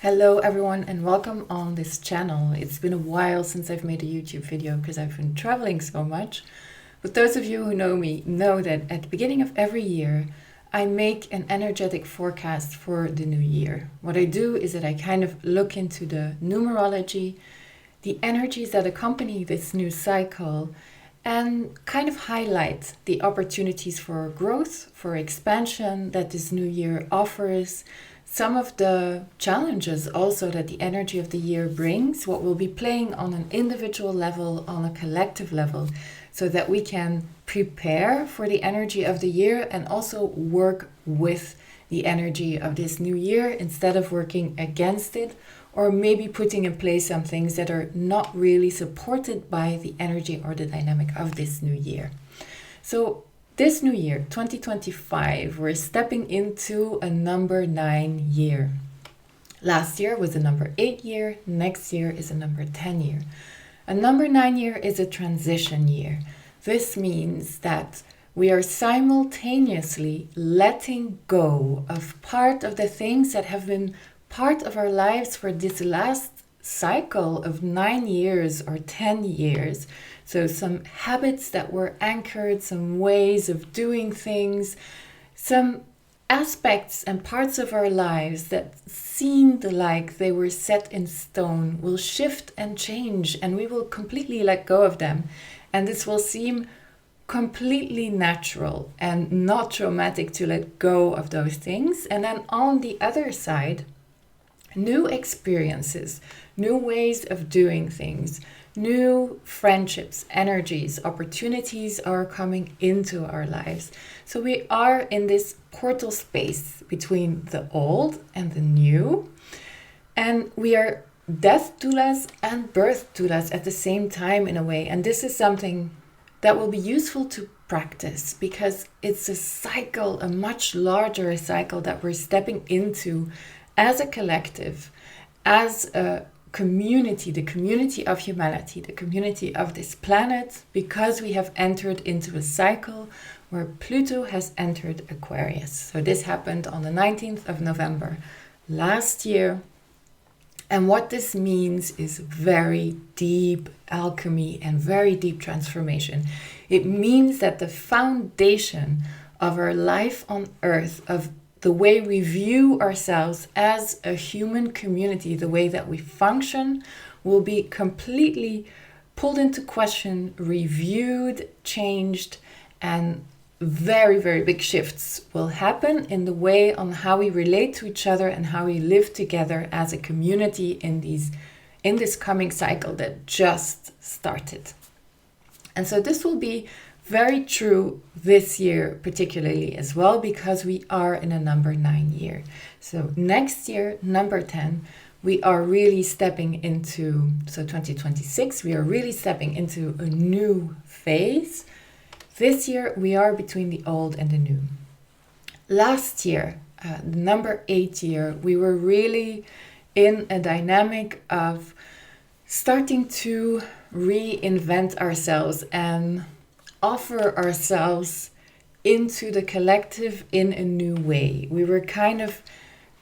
Hello everyone and welcome on this channel. It's been a while since I've made a YouTube video because I've been traveling so much. But those of you who know me know that at the beginning of every year, I make an energetic forecast for the new year. What I do is that I kind of look into the numerology, the energies that accompany this new cycle, and kind of highlight the opportunities for growth, for expansion that this new year offers. Some of the challenges also that the energy of the year brings, what we'll be playing on an individual level, on a collective level, so that we can prepare for the energy of the year and also work with the energy of this new year instead of working against it, or maybe putting in place some things that are not really supported by the energy or the dynamic of this new year. So this new year, 2025, we're stepping into a number 9 year. Last year was a number 8 year, next year is a number 10 year. A number 9 year is a transition year. This means that we are simultaneously letting go of part of the things that have been part of our lives for this last cycle of 9 years or 10 years. So some habits that were anchored, some ways of doing things, some aspects and parts of our lives that seemed like they were set in stone will shift and change, and we will completely let go of them. And this will seem completely natural and not traumatic to let go of those things. And then on the other side, new experiences, new ways of doing things, new friendships, energies, opportunities are coming into our lives. So we are in this portal space between the old and the new. And we are death doulas and birth doulas at the same time in a way. And this is something that will be useful to practice because it's a cycle, a much larger cycle that we're stepping into as a collective, as a community, the community of humanity, the community of this planet, because we have entered into a cycle where Pluto has entered Aquarius. So this happened on the 19th of November last year. And what this means is very deep alchemy and very deep transformation. It means that the foundation of our life on Earth, of the way we view ourselves as a human community, the way that we function, will be completely pulled into question, reviewed, changed, and very, very big shifts will happen in the way on how we relate to each other and how we live together as a community in this coming cycle that just started. And so this will be very true this year particularly as well, because we are in a number 9 year. So next year, number 10, we are really stepping into, so 2026, we are really stepping into a new phase. This year, we are between the old and the new. Last year, the number 8 year, we were really in a dynamic of starting to reinvent ourselves and offer ourselves into the collective in a new way. We were kind of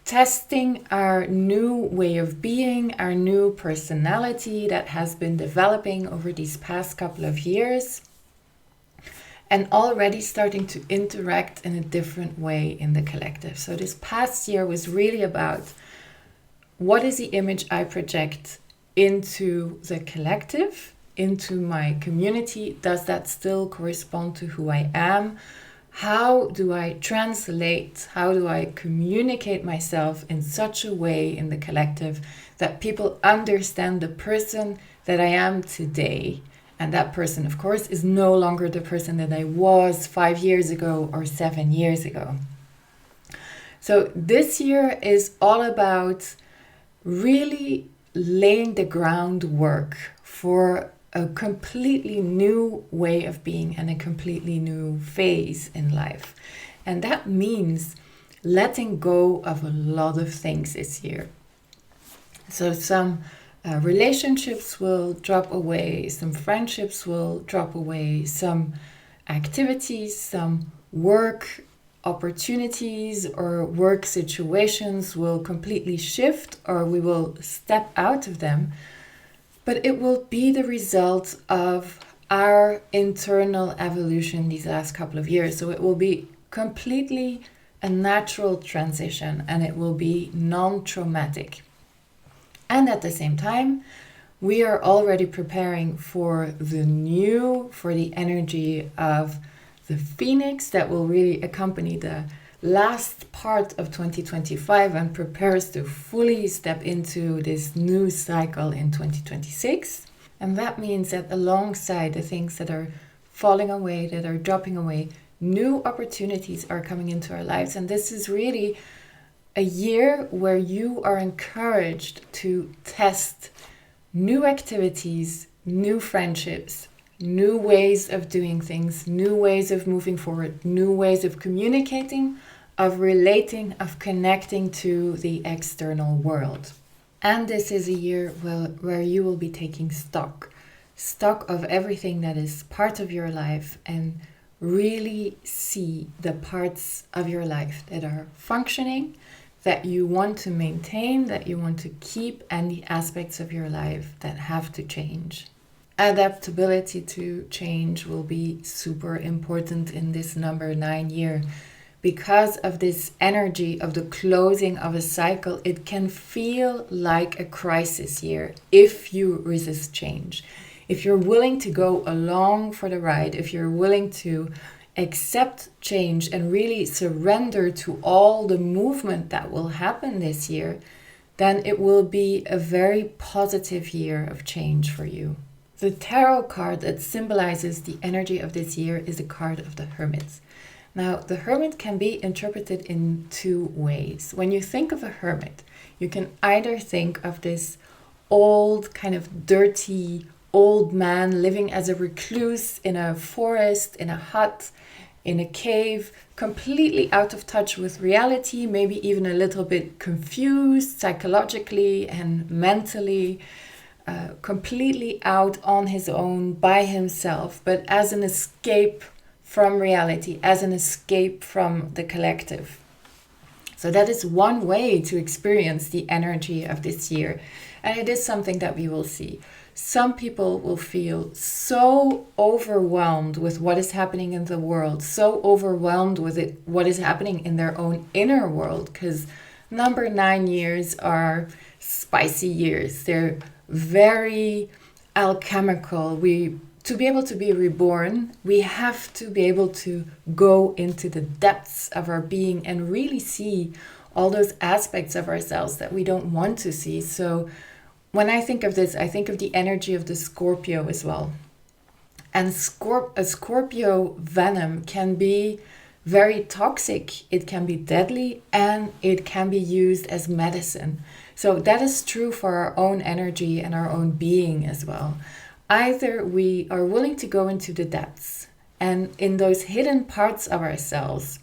testing our new way of being, our new personality that has been developing over these past couple of years, and already starting to interact in a different way in the collective. So this past year was really about what is the image I project into the collective, into my community. Does that still correspond to who I am? How do I translate? How do I communicate myself in such a way in the collective that people understand the person that I am today? And that person, of course, is no longer the person that I was 5 years ago or 7 years ago. So this year is all about really laying the groundwork for a completely new way of being and a completely new phase in life. And that means letting go of a lot of things this year. So some relationships will drop away, some friendships will drop away, some activities, some work opportunities or work situations will completely shift or we will step out of them, but it will be the result of our internal evolution these last couple of years. So it will be completely a natural transition and it will be non-traumatic. And at the same time, we are already preparing for the energy of the Phoenix that will really accompany the last part of 2025 and prepare us to fully step into this new cycle in 2026. And that means that alongside the things that are falling away, that are dropping away, new opportunities are coming into our lives. And this is really a year where you are encouraged to test new activities, new friendships, new ways of doing things, new ways of moving forward, new ways of communicating, of relating, of connecting to the external world. And this is a year where you will be taking stock of everything that is part of your life and really see the parts of your life that are functioning, that you want to maintain, that you want to keep, and the aspects of your life that have to change. Adaptability to change will be super important in this number 9 year. Because of this energy of the closing of a cycle, it can feel like a crisis year if you resist change. If you're willing to go along for the ride, if you're willing to accept change and really surrender to all the movement that will happen this year, then it will be a very positive year of change for you. The tarot card that symbolizes the energy of this year is the card of the Hermit. Now, the Hermit can be interpreted in two ways. When you think of a hermit, you can either think of this old, kind of dirty, old man living as a recluse in a forest, in a hut, in a cave, completely out of touch with reality, maybe even a little bit confused psychologically and mentally, completely out on his own by himself, but as an escape from reality, as an escape from the collective. So that is one way to experience the energy of this year. And it is something that we will see. Some people will feel so overwhelmed with what is happening in the world, so overwhelmed with what is happening in their own inner world, because number 9 years are spicy years. They're very alchemical. To be able to be reborn, we have to be able to go into the depths of our being and really see all those aspects of ourselves that we don't want to see. So when I think of this, I think of the energy of the Scorpio as well. And a Scorpio venom can be very toxic, it can be deadly, and it can be used as medicine. So that is true for our own energy and our own being as well. Either we are willing to go into the depths and in those hidden parts of ourselves,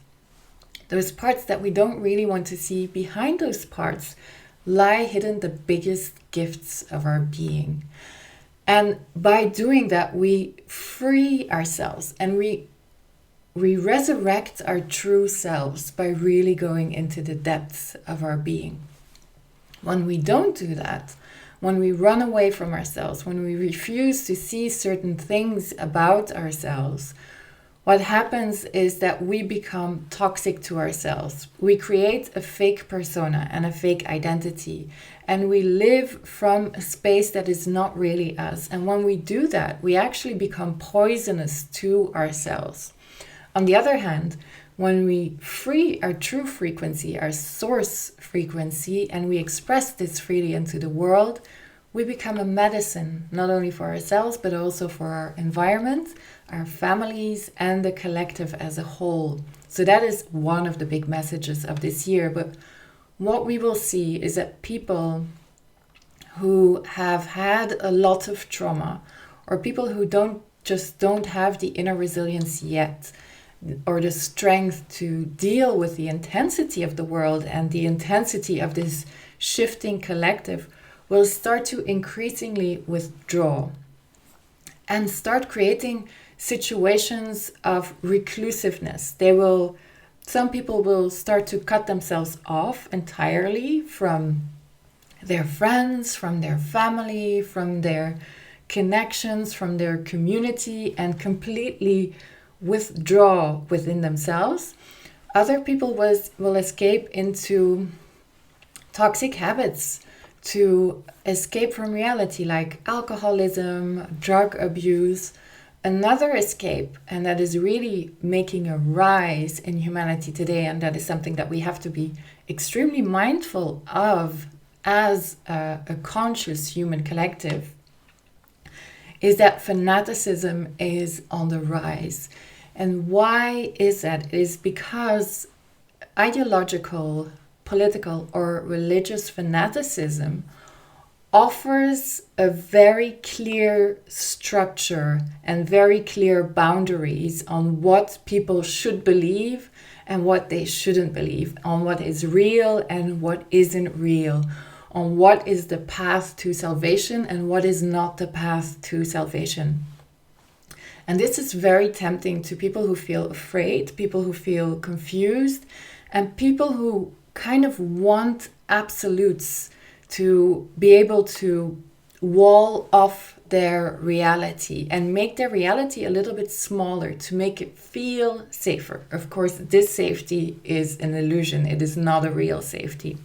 those parts that we don't really want to see, behind those parts lie hidden the biggest gifts of our being. And by doing that, we free ourselves and we resurrect our true selves by really going into the depths of our being. When we don't do that, when we run away from ourselves, when we refuse to see certain things about ourselves, what happens is that we become toxic to ourselves. We create a fake persona and a fake identity, and we live from a space that is not really us. And when we do that, we actually become poisonous to ourselves. On the other hand, when we free our true frequency, our source frequency, and we express this freely into the world, we become a medicine, not only for ourselves, but also for our environment, our families, and the collective as a whole. So that is one of the big messages of this year. But what we will see is that people who have had a lot of trauma, or people who don't have the inner resilience yet, or the strength to deal with the intensity of the world and the intensity of this shifting collective, will start to increasingly withdraw and start creating situations of reclusiveness. They will Some people will start to cut themselves off entirely from their friends, from their family, from their connections, from their community, and completely withdraw within themselves. Other people will escape into toxic habits to escape from reality, like alcoholism, drug abuse. Another escape, and that is really making a rise in humanity today, and that is something that we have to be extremely mindful of as a conscious human collective, is that fanaticism is on the rise. And why is that? It is because ideological, political, or religious fanaticism offers a very clear structure and very clear boundaries on what people should believe and what they shouldn't believe, on what is real and what isn't real, on what is the path to salvation and what is not the path to salvation. And this is very tempting to people who feel afraid, people who feel confused, and people who kind of want absolutes to be able to wall off their reality and make their reality a little bit smaller to make it feel safer. Of course, this safety is an illusion. It is not a real safety.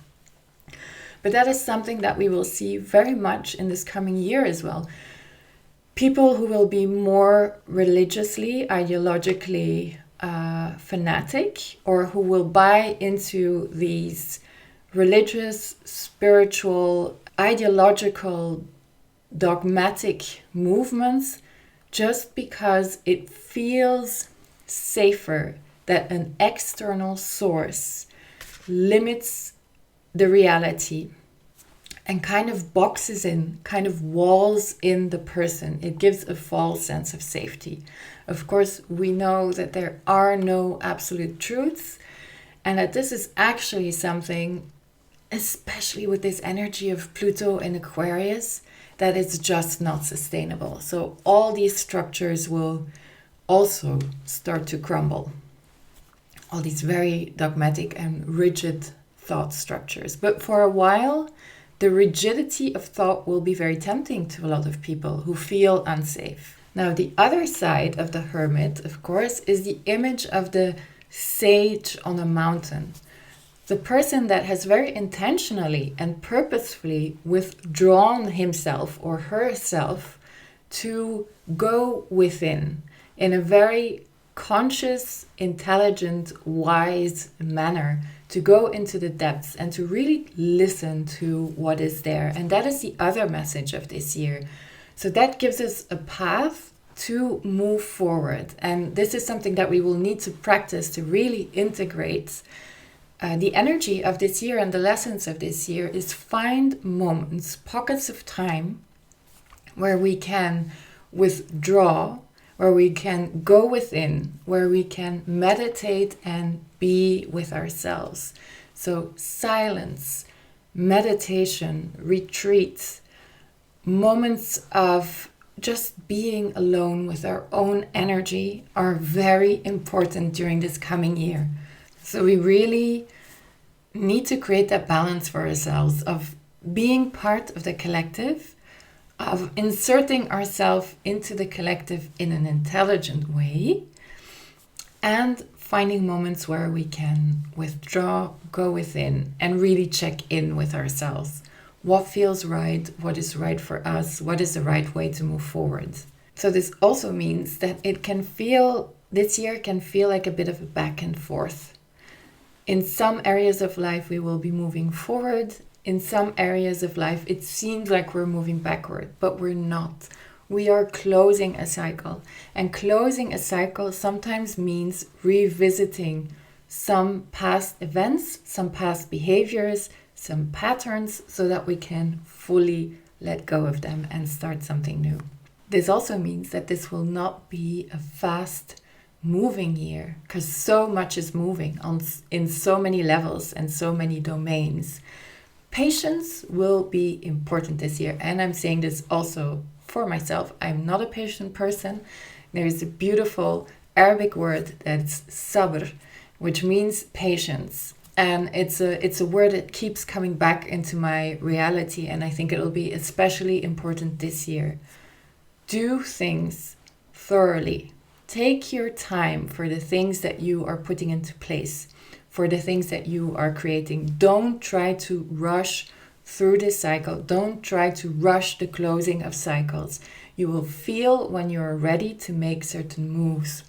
But that is something that we will see very much in this coming year as well. People who will be more religiously, ideologically fanatic, or who will buy into these religious, spiritual, ideological, dogmatic movements just because it feels safer that an external source limits the reality and kind of boxes in, kind of walls in the person. It gives a false sense of safety. Of course, we know that there are no absolute truths, and that this is actually something, especially with this energy of Pluto in Aquarius, that is just not sustainable. So all these structures will also start to crumble. All these very dogmatic and rigid thought structures. But for a while, the rigidity of thought will be very tempting to a lot of people who feel unsafe. Now, the other side of the hermit, of course, is the image of the sage on a mountain. The person that has very intentionally and purposefully withdrawn himself or herself to go within in a very conscious, intelligent, wise manner, to go into the depths and to really listen to what is there. And that is the other message of this year. So that gives us a path to move forward. And this is something that we will need to practice to really integrate. The energy of this year and the lessons of this year is find moments, pockets of time where we can withdraw, where we can go within, where we can meditate and be with ourselves. So silence, meditation, retreat, moments of just being alone with our own energy are very important during this coming year. So we really need to create that balance for ourselves of being part of the collective, of inserting ourselves into the collective in an intelligent way, and finding moments where we can withdraw, go within, and really check in with ourselves. What feels right? What is right for us? What is the right way to move forward? So this also means that this year can feel like a bit of a back and forth. In some areas of life, we will be moving forward. In some areas of life, it seems like we're moving backward, but we're not. We are closing a cycle. And closing a cycle sometimes means revisiting some past events, some past behaviors, some patterns, so that we can fully let go of them and start something new. This also means that this will not be a fast moving year, because so much is moving in so many levels and so many domains. Patience will be important this year, and I'm saying this also for myself. I'm not a patient person. There is a beautiful Arabic word that's sabr, which means patience. And it's a word that keeps coming back into my reality, and I think it'll be especially important this year. Do things thoroughly. Take your time for the things that you are putting into place, for the things that you are creating. Don't try to rush through this cycle. Don't try to rush the closing of cycles. You will feel when you're ready to make certain moves.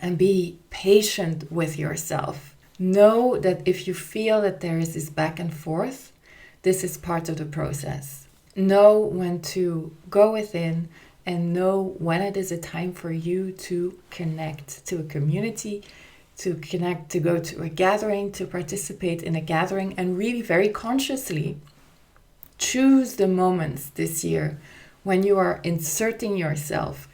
And be patient with yourself. Know that if you feel that there is this back and forth, this is part of the process. Know when to go within and know when it is a time for you to connect to a community, to connect, to go to a gathering, to participate in a gathering, and really very consciously choose the moments this year when you are inserting yourself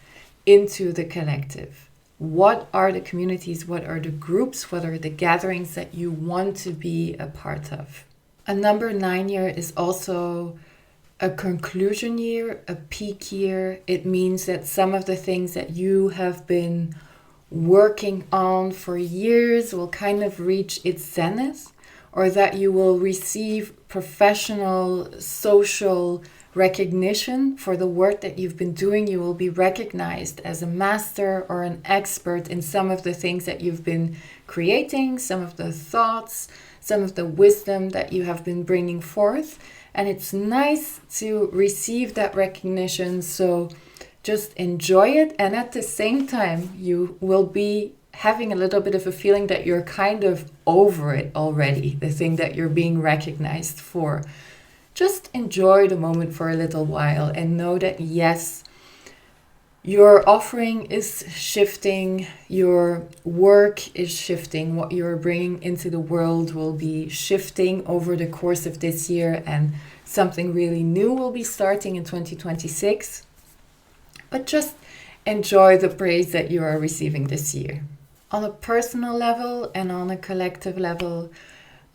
into the collective. What are the communities, what are the groups, what are the gatherings that you want to be a part of? A number 9 year is also a conclusion year, a peak year. It means that some of the things that you have been working on for years will kind of reach its zenith, or that you will receive professional, social recognition for the work that you've been doing. You will be recognized as a master or an expert in some of the things that you've been creating, some of the thoughts, some of the wisdom that you have been bringing forth. And it's nice to receive that recognition. So just enjoy it. And at the same time, you will be having a little bit of a feeling that you're kind of over it already, the thing that you're being recognized for. Just enjoy the moment for a little while and know that yes, your offering is shifting, your work is shifting, what you're bringing into the world will be shifting over the course of this year, and something really new will be starting in 2026. But just enjoy the praise that you are receiving this year. On a personal level and on a collective level,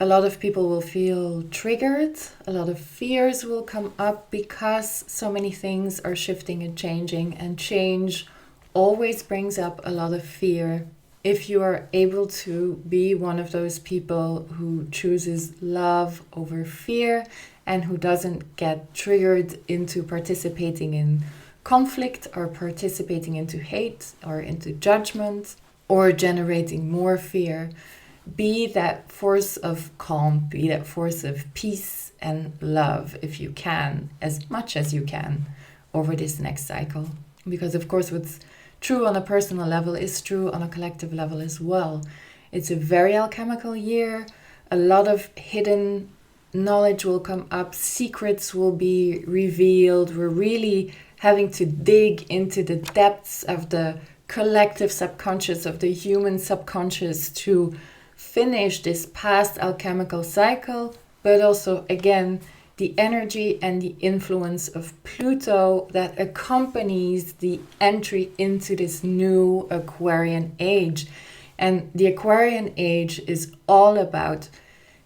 a lot of people will feel triggered. A lot of fears will come up because so many things are shifting and changing, and change always brings up a lot of fear. If you are able to be one of those people who chooses love over fear and who doesn't get triggered into participating in conflict or participating into hate or into judgment or generating more fear, be that force of calm, be that force of peace and love if you can, as much as you can, over this next cycle. Because of course what's true on a personal level is true on a collective level as well. It's a very alchemical year. A lot of hidden knowledge will come up. Secrets will be revealed. We're really having to dig into the depths of the collective subconscious, of the human subconscious, to finish this past alchemical cycle, but also again the energy and the influence of Pluto that accompanies the entry into this new Aquarian age. And the Aquarian age is all about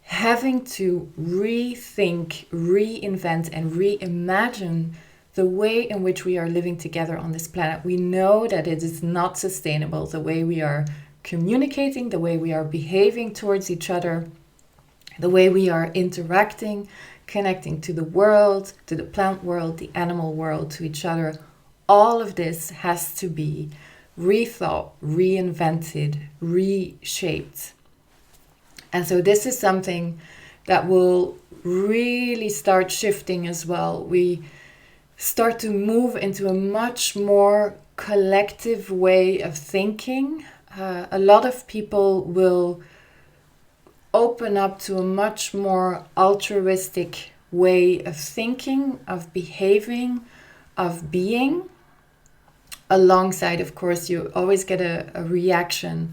having to rethink, reinvent, and reimagine the way in which we are living together on this planet. We know that it is not sustainable, the way we are communicating, the way we are behaving towards each other, the way we are interacting, connecting to the world, to the plant world, the animal world, to each other. All of this has to be rethought, reinvented, reshaped. And so this is something that will really start shifting as well. We start to move into a much more collective way of thinking. A lot of people will open up to a much more altruistic way of thinking, of behaving, of being. Alongside, of course, you always get a reaction,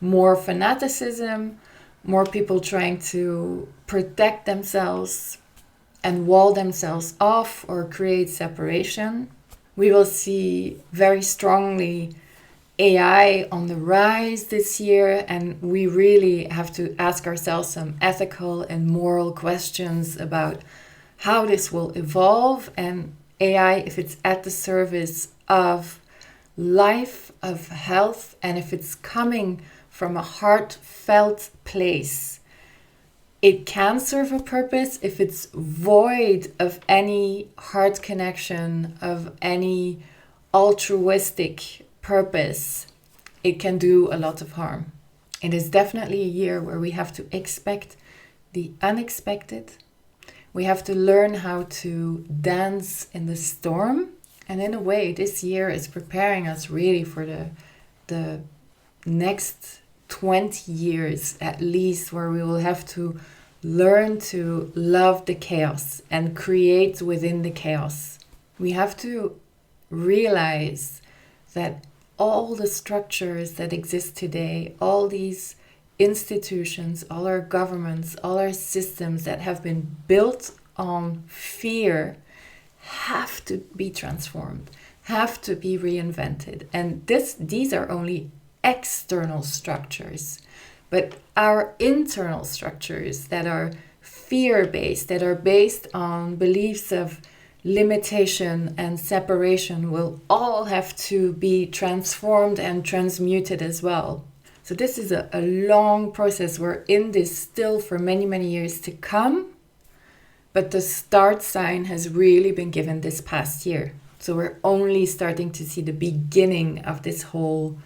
more fanaticism, more people trying to protect themselves and wall themselves off or create separation. We will see very strongly AI on the rise this year, and we really have to ask ourselves some ethical and moral questions about how this will evolve, and AI, if it's at the service of life, of health, and if it's coming from a heartfelt place, it can serve a purpose. If it's void of any heart connection, of any altruistic purpose, it can do a lot of harm. It is definitely a year where we have to expect the unexpected. We have to learn how to dance in the storm. And in a way, this year is preparing us really for the next 20 years at least, where we will have to learn to love the chaos and create within the chaos. We have to realize that all the structures that exist today, all these institutions, all our governments, all our systems that have been built on fear have to be transformed, have to be reinvented. And these are only external structures. But our internal structures that are fear-based, that are based on beliefs of limitation and separation, will all have to be transformed and transmuted as well. So this is a long process. We're in this still for many, many years to come. But the start sign has really been given this past year. So we're only starting to see the beginning of this whole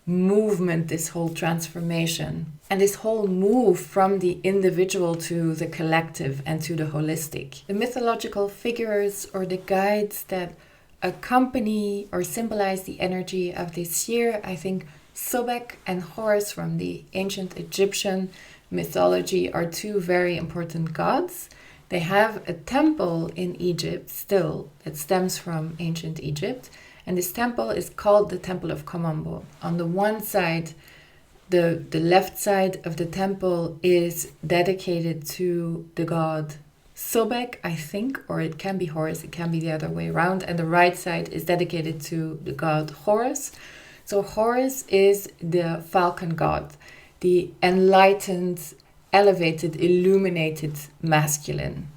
movement, this whole transformation, and this whole move from the individual to the collective and to the holistic. The mythological figures or the guides that accompany or symbolize the energy of this year, I think Sobek and Horus from the ancient Egyptian mythology are two very important gods. They have a temple in Egypt still that stems from ancient Egypt. And this temple is called the Temple of Komombo. On the one side, the left side of the temple is dedicated to the god Sobek, I think, or it can be Horus, it can be the other way around. And the right side is dedicated to the god Horus. So Horus is the falcon god, the enlightened, elevated, illuminated masculine.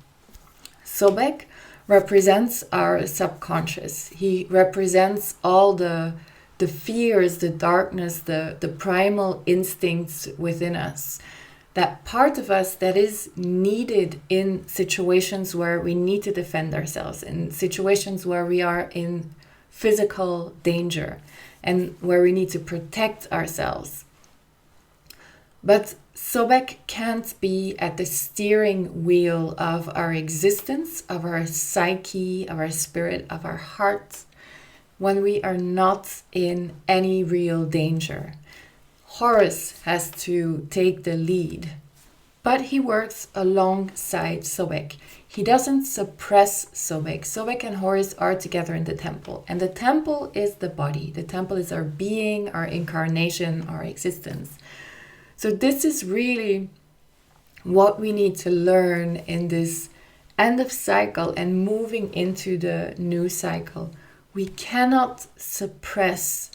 Sobek represents our subconscious. He represents all the fears, the darkness, the primal instincts within us. That part of us that is needed in situations where we need to defend ourselves, in situations where we are in physical danger and where we need to protect ourselves. But Sobek can't be at the steering wheel of our existence, of our psyche, of our spirit, of our heart, when we are not in any real danger. Horus has to take the lead, but he works alongside Sobek. He doesn't suppress Sobek. Sobek and Horus are together in the temple, and the temple is the body. The temple is our being, our incarnation, our existence. So this is really what we need to learn in this end of cycle and moving into the new cycle. We cannot suppress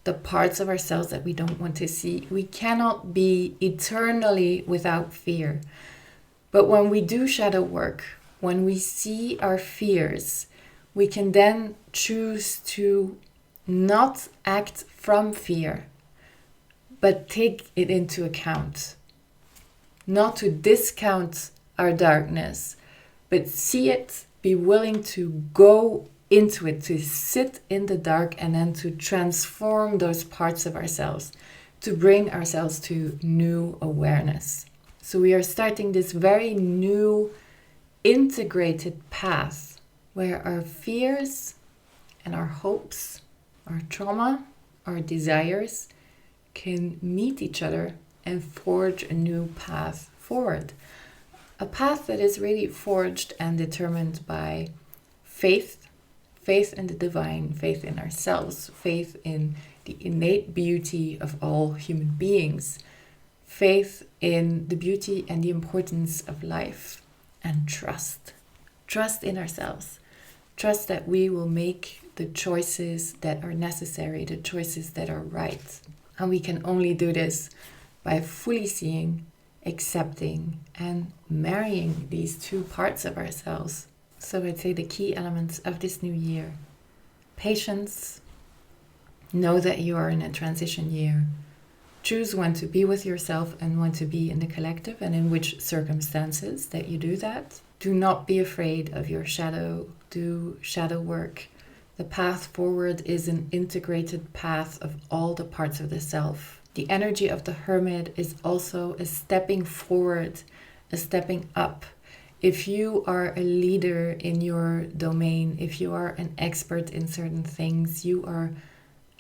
the parts of ourselves that we don't want to see. We cannot be eternally without fear. But when we do shadow work, when we see our fears, we can then choose to not act from fear, but take it into account. Not to discount our darkness, but see it, be willing to go into it, to sit in the dark and then to transform those parts of ourselves, to bring ourselves to new awareness. So we are starting this very new integrated path where our fears and our hopes, our trauma, our desires can meet each other and forge a new path forward. A path that is really forged and determined by faith, faith in the divine, faith in ourselves, faith in the innate beauty of all human beings, faith in the beauty and the importance of life, and trust. Trust in ourselves. Trust that we will make the choices that are necessary, the choices that are right. And we can only do this by fully seeing, accepting, and marrying these two parts of ourselves. So I'd say the key elements of this new year: patience, know that you are in a transition year. Choose when to be with yourself and when to be in the collective, and in which circumstances that you do that. Do not be afraid of your shadow. Do shadow work. The path forward is an integrated path of all the parts of the self. The energy of the Hermit is also a stepping forward, a stepping up. If you are a leader in your domain, if you are an expert in certain things, you are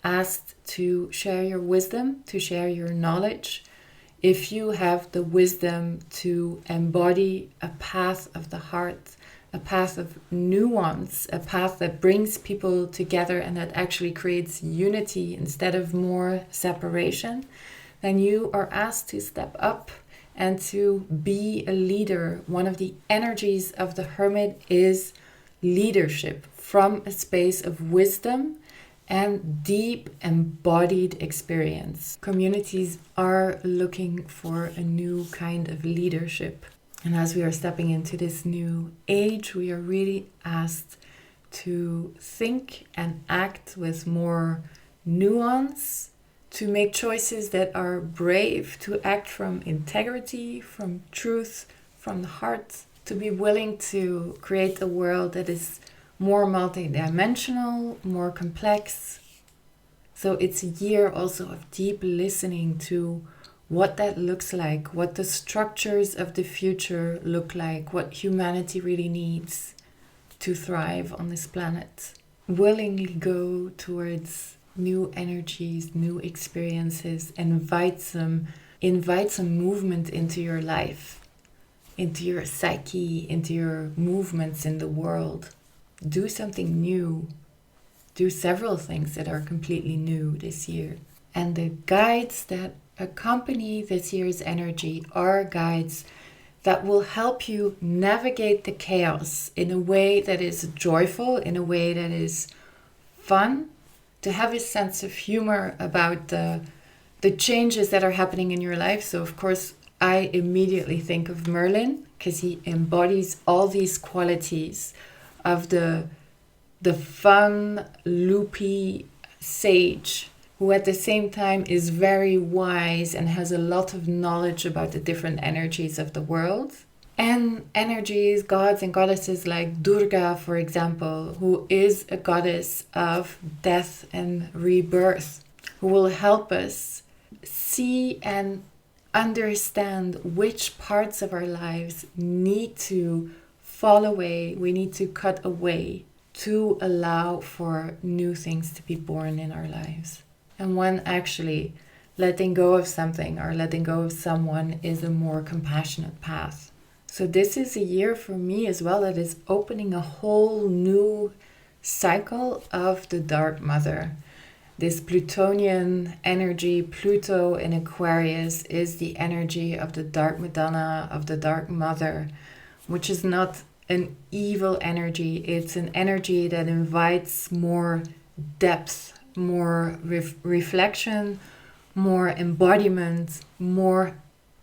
asked to share your wisdom, to share your knowledge. If you have the wisdom to embody a path of the heart, a path of nuance, a path that brings people together and that actually creates unity instead of more separation, then you are asked to step up and to be a leader. One of the energies of the Hermit is leadership from a space of wisdom and deep embodied experience. Communities are looking for a new kind of leadership. And as we are stepping into this new age, we are really asked to think and act with more nuance, to make choices that are brave, to act from integrity, from truth, from the heart, to be willing to create a world that is more multidimensional, more complex. So it's a year also of deep listening to what that looks like, what the structures of the future look like, what humanity really needs to thrive on this planet. Willingly go towards new energies, new experiences, invite some movement into your life, into your psyche, into your movements in the world. Do something new. Do several things that are completely new this year. And the guides that accompany this year's energy are guides that will help you navigate the chaos in a way that is joyful, in a way that is fun, to have a sense of humor about the changes that are happening in your life. So of course, I immediately think of Merlin, because he embodies all these qualities of the fun, loopy sage, who at the same time is very wise and has a lot of knowledge about the different energies of the world. And energies, gods and goddesses like Durga, for example, who is a goddess of death and rebirth, who will help us see and understand which parts of our lives need to fall away, we need to cut away to allow for new things to be born in our lives. And when actually letting go of something or letting go of someone is a more compassionate path. So this is a year for me as well that is opening a whole new cycle of the Dark Mother. This Plutonian energy, Pluto in Aquarius, is the energy of the Dark Madonna, of the Dark Mother, which is not an evil energy. It's an energy that invites more depth, more reflection, more embodiment, more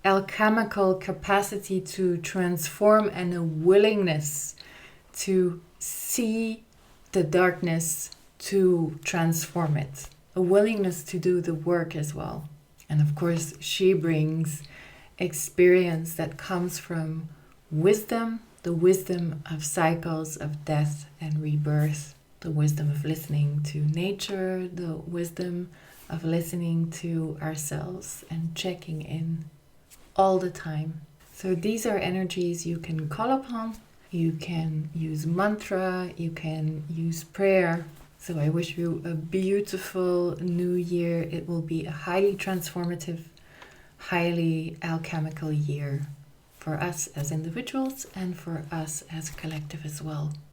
alchemical capacity to transform, and a willingness to see the darkness, to transform it, a willingness to do the work as well. And of course, she brings experience that comes from wisdom, the wisdom of cycles of death and rebirth, the wisdom of listening to nature, the wisdom of listening to ourselves and checking in all the time. So these are energies you can call upon. You can use mantra, you can use prayer. So I wish you a beautiful new year. It will be a highly transformative, highly alchemical year for us as individuals and for us as a collective as well.